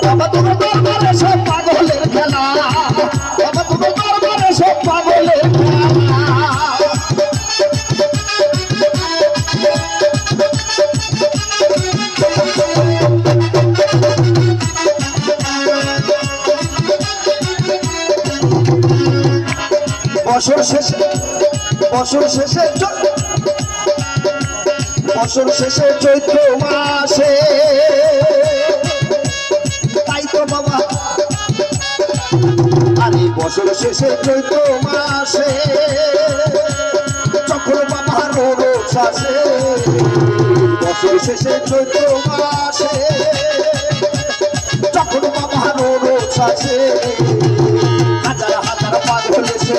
বাবা তোমার দরবারে সব পাগলের খেলা, বাবা তোমার দরবারে সব পাগলের খেলা। বছর শেষে চৈত্র মাসে, তাই তো বাবা আরে বছর শেষে চৈত্র মাসে যখন বাবা রোজ আসে, বছর শেষে চৈত্র মাসে যখন বাবা রোজ আসে, হাজার হাজার পাগল এসে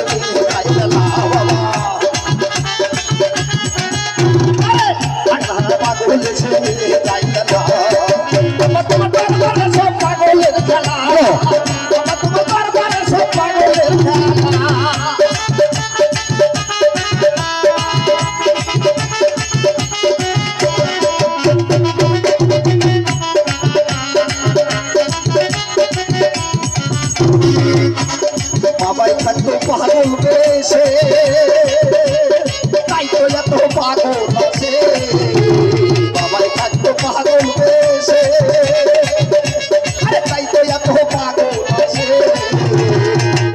বাবাই থাকতো পাগল বেশে, তাই তো এত পাগল আছে, বাবাই থাকতো পাগল বেশে, তাই তো এত পাগল আছে,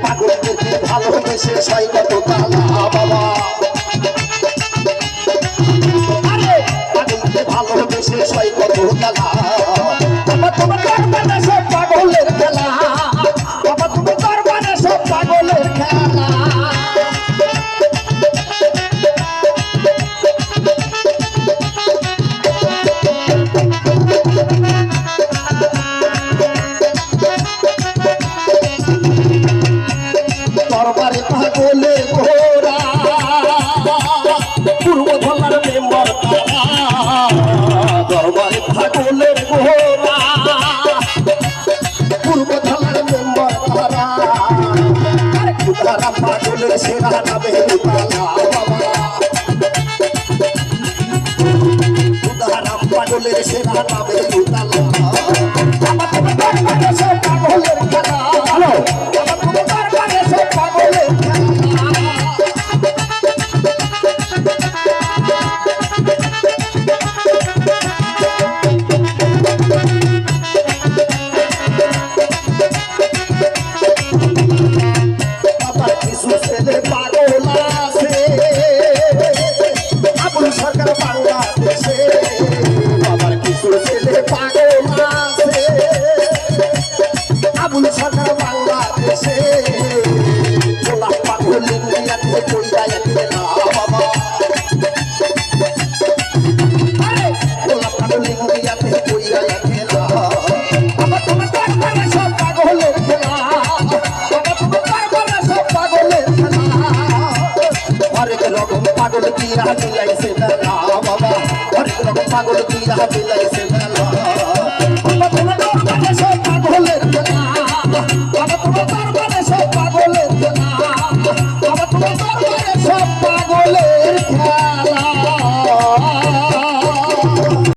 পাগলকে ভালোবেসে সাই কত তালা বাবা, আরে পাগলকে ভালোবেসে সাই কত তালা, বাবা তোমার দরবারে সব পাগলের খেলা, বাবা তুমি দরবারে সব পাগলের খেলা। দরবারে পাগলে ঘোরা পূর্ব ধলার মেম্বার তারা, দরবারে পাগলে ঘোরা পূর্ব ধলার মেম্বার তারা, তারা পাগলের সেরা নামে উতালা বাবা, উদাহরণ পাগলের সেরা নামে উতালা, বাবা তোমার দরবারে সব পাগলের খেলা, বাবা তোমার দরবারে সব পাগলের খেলা। বাবার কিছু ছেলে পাগল আছে, আবুল সরকার বাংলাদেশে, বাবার কিছু ছেলে পাগল আছে, আবুল সরকার বাংলাদেশে, গোলা পাগল ইন্ডিয়াতে কইরা যাচ্ছে না বাবা, গোলা পাগল ইন্ডিয়াতে কইরা যাচ্ছে না, বাবা তোমার দরবারে সব পাগলের খেলা, বাবা তোমার দরবারে সব পাগলের খেলা, হরেক রকম পাগল কিরা মিলাইছে না বাবা, হরেক রকম পাগল কিরা